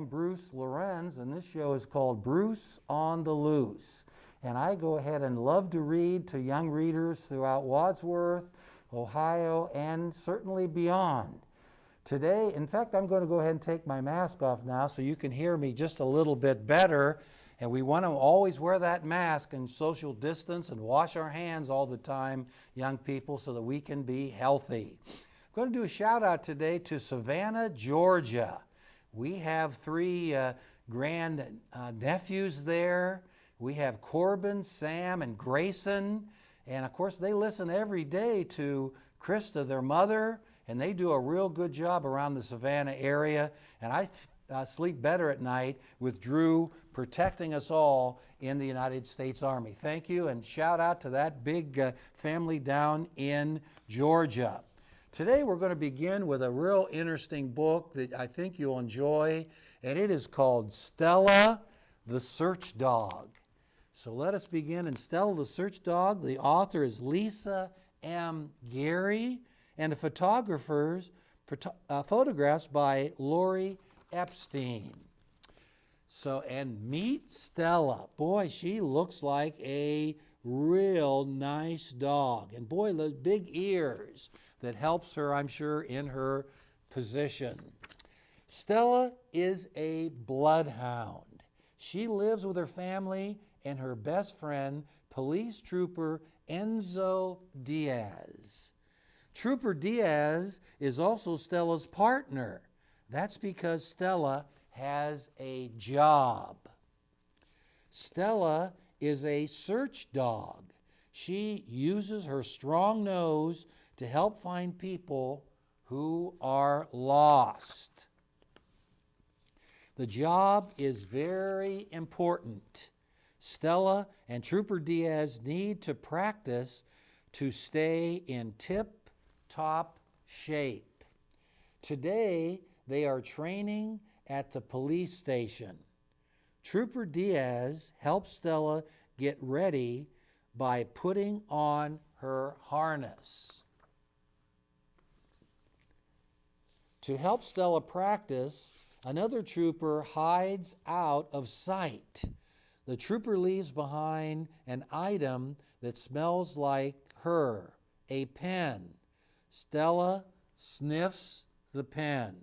I'm Bruce Lorincz, and this show is called Bruce on the Loose. And I go ahead and love to read to young readers throughout Wadsworth, Ohio, and certainly beyond. Today, in fact, I'm going to go ahead and take my mask off now so you can hear me just a little bit better. And we want to always wear that mask and social distance and wash our hands all the time, young people, so that we can be healthy. I'm going to do a shout out today to Savannah, Georgia. We have three grand nephews there. We have Corbin, Sam, and Grayson. And of course, they listen every day to Krista, their mother, and they do a real good job around the Savannah area. And I sleep better at night with Drew protecting us all in the United States Army. Thank you, and shout out to that big family down in Georgia. Today we're going to begin with a real interesting book that I think you'll enjoy, and it is called Stella the Search Dog. So let us begin in Stella the Search Dog. The author is Lisa M. Gary, and the photographs by Lori Epstein. So, and meet Stella. Boy, she looks like a real nice dog. And boy, those big ears that helps her, I'm sure, in her position. Stella is a bloodhound. She lives with her family and her best friend, police trooper Enzo Diaz. Trooper Diaz is also Stella's partner. That's because Stella has a job. Stella is a search dog. She uses her strong nose to help find people who are lost. The job is very important. Stella and Trooper Diaz need to practice to stay in tip-top shape. Today, they are training at the police station. Trooper Diaz helps Stella get ready by putting on her harness. To help Stella practice, another trooper hides out of sight. The trooper leaves behind an item that smells like her, a pen. Stella sniffs the pen.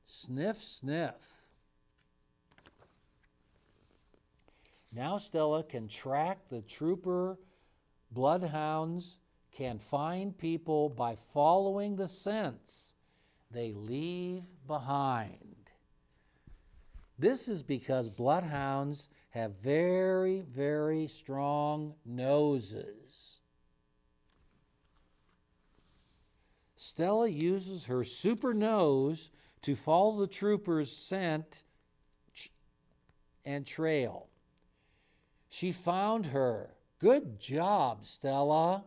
Sniff, sniff. Now Stella can track the trooper. Bloodhounds can find people by following the scents they leave behind. This is because bloodhounds have very, very strong noses. Stella uses her super nose to follow the trooper's scent and trail. She found her. Good job, Stella.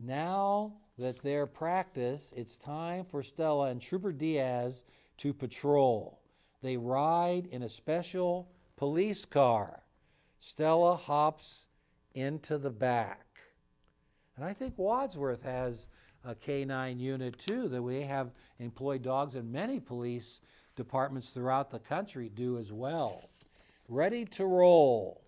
Now that they're practiced, it's time for Stella and Trooper Diaz to patrol. They ride in a special police car. Stella hops into the back. And I think Wadsworth has a K-9 unit too, that we have employed dogs, and many police departments throughout the country do as well. Ready to roll.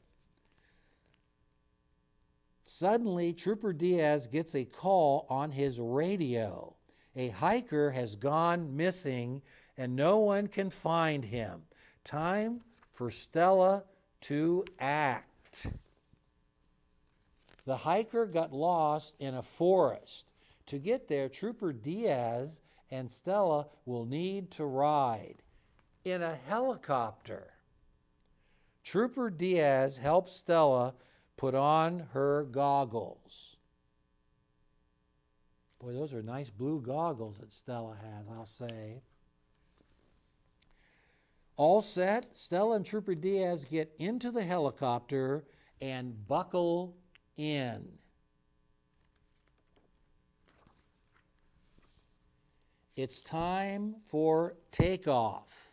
Suddenly, Trooper Diaz gets a call on his radio. A hiker has gone missing and no one can find him. Time for Stella to act. The hiker got lost in a forest. To get there, Trooper Diaz and Stella will need to ride in a helicopter. Trooper Diaz helps Stella put on her goggles. Boy, those are nice blue goggles that Stella has, I'll say. All set, Stella and Trooper Diaz get into the helicopter and buckle in. It's time for takeoff.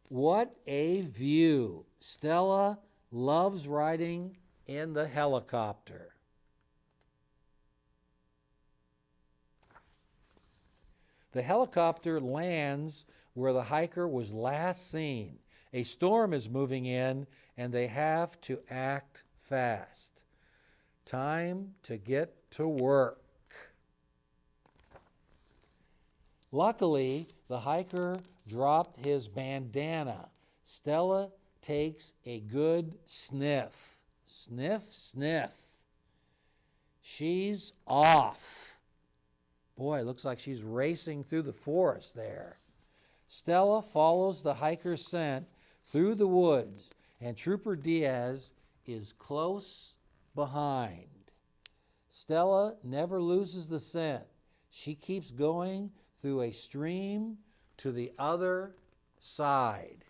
What a view. Stella loves riding in the helicopter. The helicopter lands where the hiker was last seen. A storm is moving in, and they have to act fast. Time to get to work. Luckily, the hiker dropped his bandana. Stella takes a good sniff. Sniff, sniff. She's off. Boy, it looks like she's racing through the forest there. Stella follows the hiker's scent through the woods, and Trooper Diaz is close behind. Stella never loses the scent. She keeps going through a stream to the other side.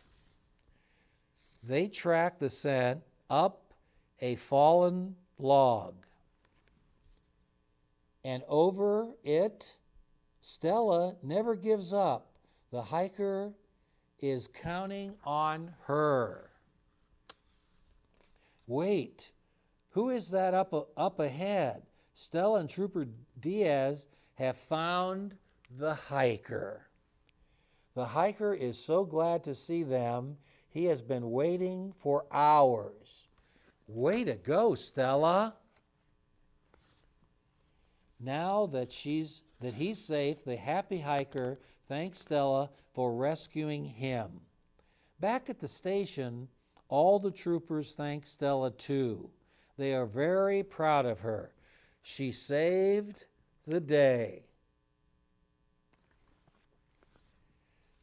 They track the scent up a fallen log. And over it, Stella never gives up. The hiker is counting on her. Wait, who is that up ahead? Stella and Trooper Diaz have found the hiker. The hiker is so glad to see them. He has been waiting for hours. Way to go, Stella. Now that he's safe, the happy hiker thanks Stella for rescuing him. Back at the station, all the troopers thank Stella too. They are very proud of her. She saved the day.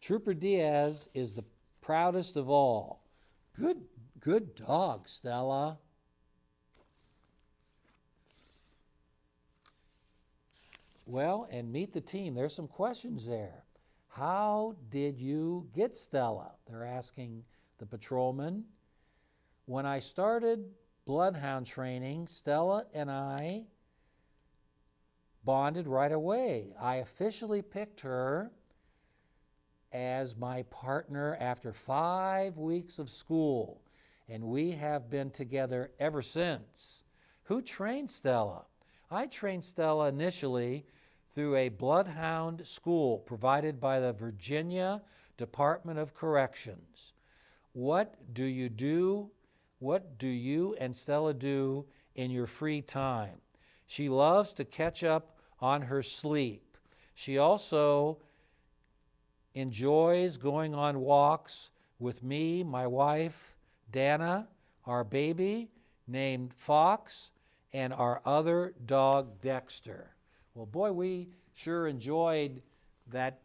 Trooper Diaz is the proudest of all. Good dog, Stella. Well, and meet the team. There's some questions there. How did you get Stella? They're asking the patrolman. When I started bloodhound training, Stella and I bonded right away. I officially picked her as my partner after 5 weeks of school, and we have been together ever since. Who trained Stella? I trained Stella initially through a bloodhound school provided by the Virginia Department of Corrections. What do you do? What do you and Stella do in your free time? She loves to catch up on her sleep. She also enjoys going on walks with me, my wife, Dana, our baby named Fox, and our other dog, Dexter. Well, boy, we sure enjoyed that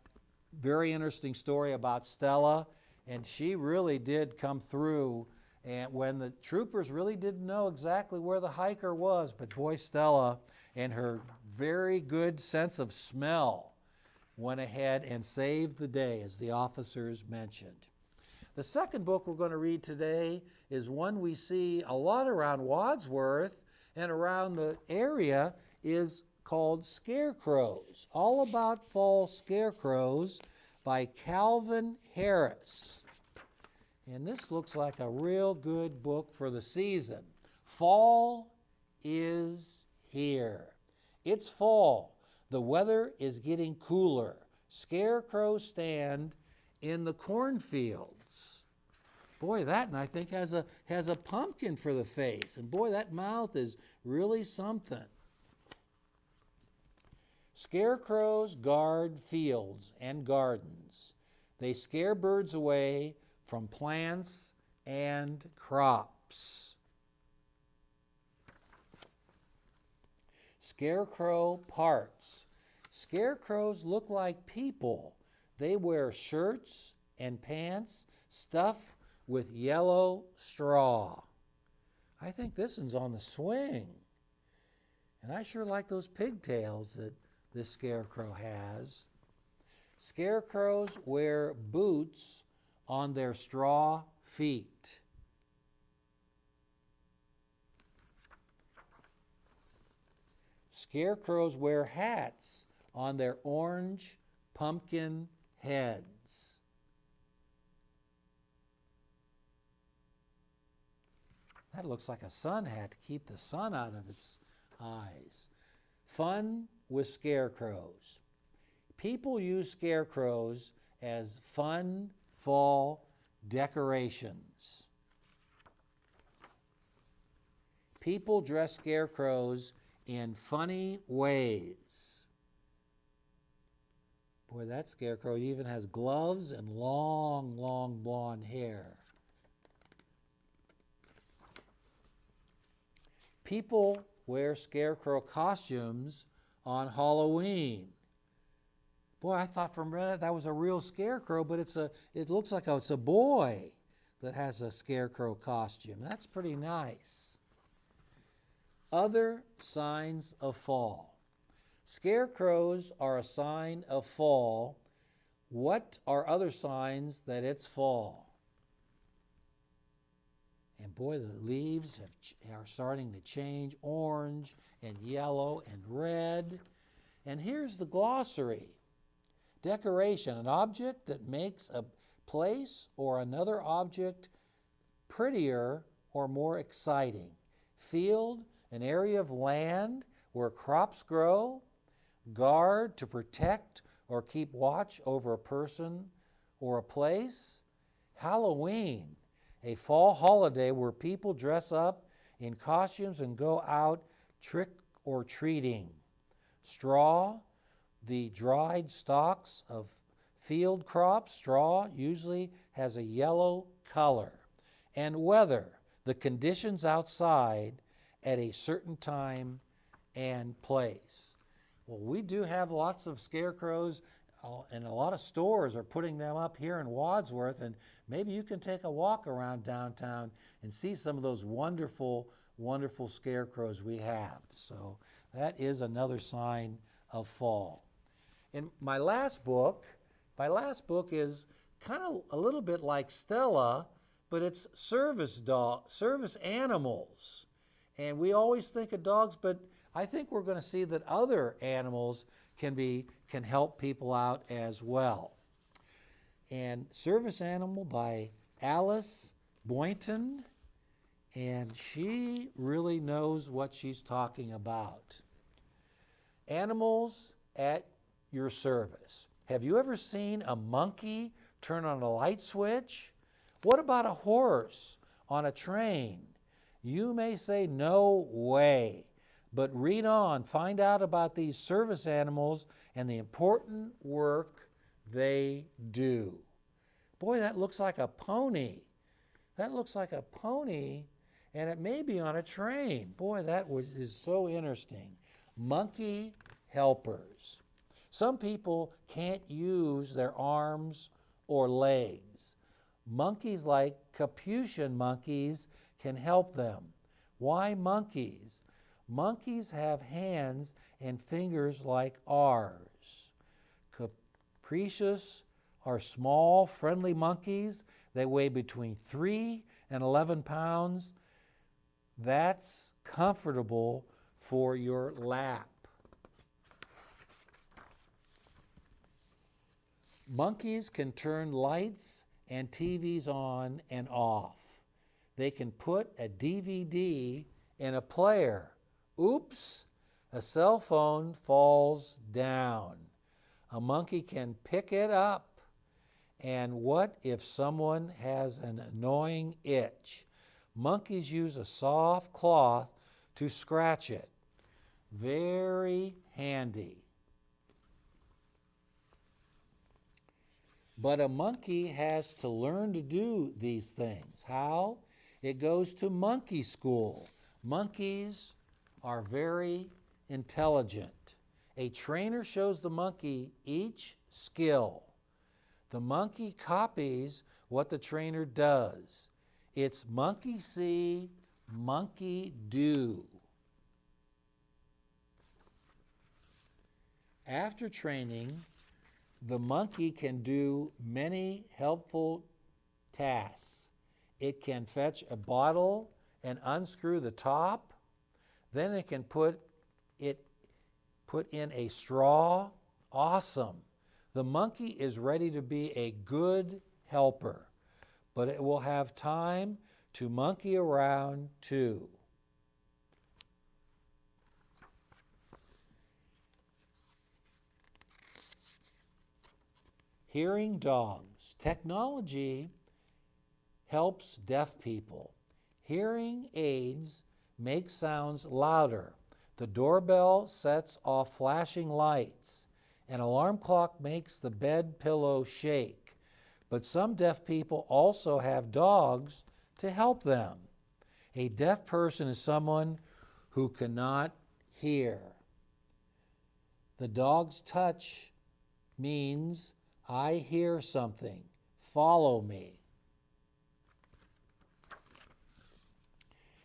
very interesting story about Stella, and she really did come through. And when the troopers really didn't know exactly where the hiker was, but boy, Stella and her very good sense of smell went ahead and saved the day, as the officers mentioned. The second book we're going to read today is one we see a lot around Wadsworth and around the area, is called Scarecrows, All About Fall Scarecrows by Calvin Harris. And this looks like a real good book for the season. Fall is here. It's fall. The weather is getting cooler. Scarecrows stand in the cornfields. Boy, that one I think has a pumpkin for the face. And boy, that mouth is really something. Scarecrows guard fields and gardens. They scare birds away from plants and crops. Scarecrow parts. Scarecrows look like people. They wear shirts and pants stuffed with yellow straw. I think this one's on the swing. And I sure like those pigtails that this scarecrow has. Scarecrows wear boots on their straw feet. Scarecrows wear hats on their orange pumpkin heads. That looks like a sun hat to keep the sun out of its eyes. Fun with scarecrows. People use scarecrows as fun fall decorations. People dress scarecrows in funny ways. Boy, that scarecrow even has gloves and long, long blonde hair. People wear scarecrow costumes on Halloween. Boy, I thought for a minute that was a real scarecrow, but it looks like it's a boy that has a scarecrow costume. That's pretty nice. Other signs of fall. Scarecrows are a sign of fall. What are other signs that it's fall? And boy, the leaves are starting to change orange and yellow and red. And here's the glossary. Decoration, an object that makes a place or another object prettier or more exciting. Field, an area of land where crops grow. Guard, to protect or keep watch over a person or a place. Halloween, a fall holiday where people dress up in costumes and go out trick or treating. Straw, the dried stalks of field crops. Straw usually has a yellow color. And weather, the conditions outside at a certain time and place. Well, we do have lots of scarecrows, and a lot of stores are putting them up here in Wadsworth, and maybe you can take a walk around downtown and see some of those wonderful, wonderful scarecrows we have. So that is another sign of fall. In my last book is kind of a little bit like Stella, but it's service animals. And we always think of dogs, but I think we're going to see that other animals can help people out as well. And Service Animal by Alice Boynton, and she really knows what she's talking about. Animals at your service. Have you ever seen a monkey turn on a light switch? What about a horse on a train? You may say, no way. But read on, find out about these service animals and the important work they do. Boy, that looks like a pony. That looks like a pony, and it may be on a train. Boy, is so interesting. Monkey helpers. Some people can't use their arms or legs. Monkeys like Capuchin monkeys can help them. Why monkeys? Monkeys have hands and fingers like ours. Capricious are small, friendly monkeys. They weigh between 3 and 11 pounds. That's comfortable for your lap. Monkeys can turn lights and TVs on and off. They can put a DVD in a player. Oops, a cell phone falls down. A monkey can pick it up. And what if someone has an annoying itch? Monkeys use a soft cloth to scratch it. Very handy. But a monkey has to learn to do these things. How? It goes to monkey school. Monkeys are very intelligent. A trainer shows the monkey each skill. The monkey copies what the trainer does. It's monkey see, monkey do. After training, the monkey can do many helpful tasks. It can fetch a bottle and unscrew the top. Then it can put in a straw. Awesome. The monkey is ready to be a good helper, but it will have time to monkey around too. Hearing dogs. Technology helps deaf people. Hearing aids make sounds louder. The doorbell sets off flashing lights. An alarm clock makes the bed pillow shake. But some deaf people also have dogs to help them. A deaf person is someone who cannot hear. The dog's touch means I hear something. Follow me.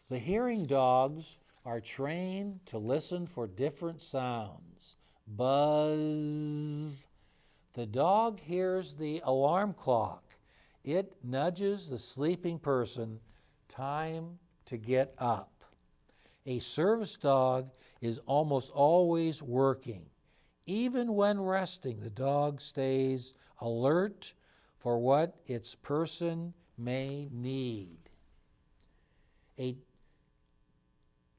The hearing dogs are trained to listen for different sounds. Buzz. The dog hears the alarm clock. It nudges the sleeping person. Time to get up. A service dog is almost always working. Even when resting, the dog stays alert for what its person may need. A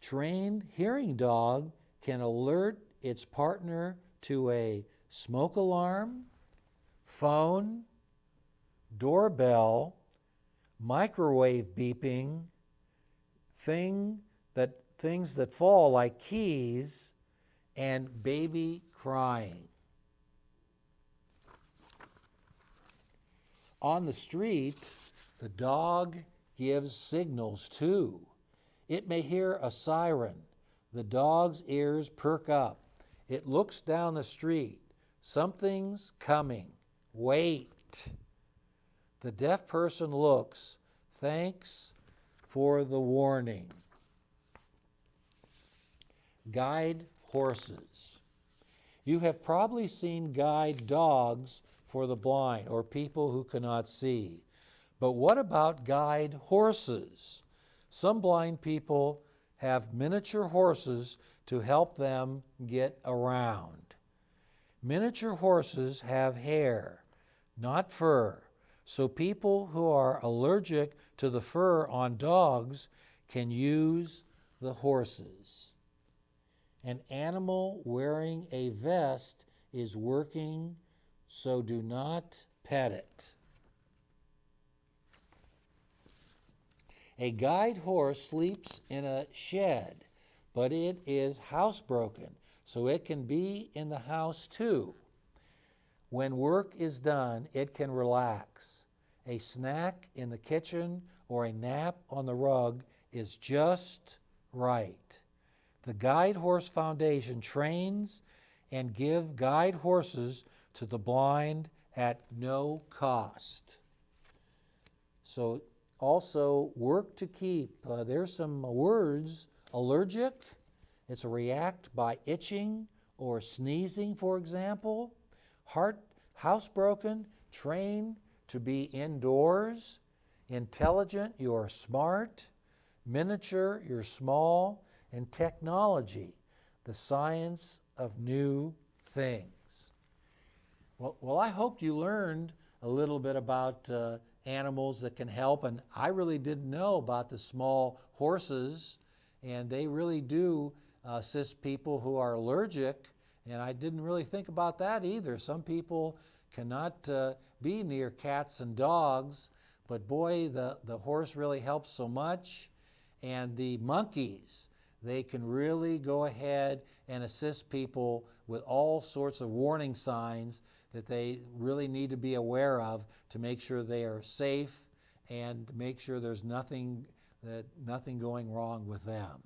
trained hearing dog can alert its partner to a smoke alarm, phone, doorbell, microwave beeping, things that fall like keys, and baby crying. On the street, the dog gives signals too. It may hear a siren. The dog's ears perk up. It looks down the street. Something's coming. Wait. The deaf person looks. Thanks for the warning. Guide horses. You have probably seen guide dogs for the blind or people who cannot see. But what about guide horses? Some blind people have miniature horses to help them get around. Miniature horses have hair, not fur, so people who are allergic to the fur on dogs can use the horses. An animal wearing a vest is working, so do not pet it. A guide horse sleeps in a shed, but it is housebroken, so it can be in the house too. When work is done, it can relax. A snack in the kitchen or a nap on the rug is just right. The Guide Horse Foundation trains and give guide horses to the blind at no cost. So also work to keep. There's some words. Allergic, it's a react by itching or sneezing, for example. Housebroken, trained to be indoors. Intelligent, you're smart. Miniature, you're small. And technology, the science of new things. Well, I hope you learned a little bit about animals that can help, and I really didn't know about the small horses, and they really do assist people who are allergic, and I didn't really think about that either. Some people cannot be near cats and dogs, but boy, the horse really helps so much. And the monkeys, they can really go ahead and assist people with all sorts of warning signs that they really need to be aware of to make sure they are safe and make sure there's nothing going wrong with them.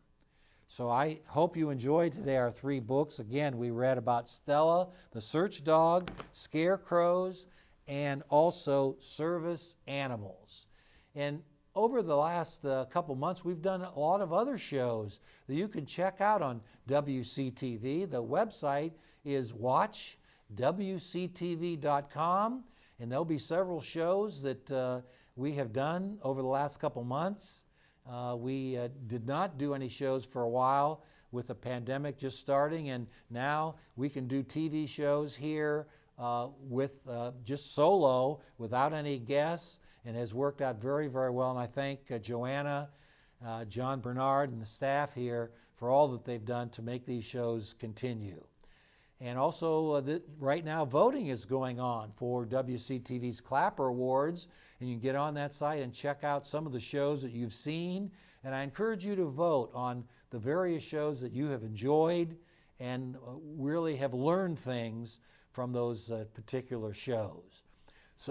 So I hope you enjoyed today our 3 books. Again, we read about Stella, the search dog, Scarecrows, and also service animals. And over the last couple months, we've done a lot of other shows that you can check out on WCTV. The website is watchwctv.com, and there'll be several shows that we have done over the last couple months. We did not do any shows for a while with the pandemic just starting, and now we can do TV shows here with just solo without any guests, and has worked out very, very well. And I thank Joanna, John Bernard, and the staff here for all that they've done to make these shows continue. And also, right now, voting is going on for WCTV's Clapper Awards, and you can get on that site and check out some of the shows that you've seen. And I encourage you to vote on the various shows that you have enjoyed and really have learned things from those particular shows.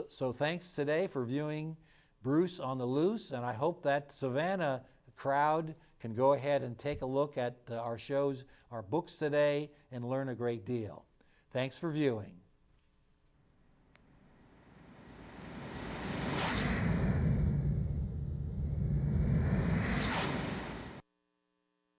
So thanks today for viewing Bruce on the Loose, and I hope that Savannah crowd can go ahead and take a look at our shows, our books today, and learn a great deal. Thanks for viewing.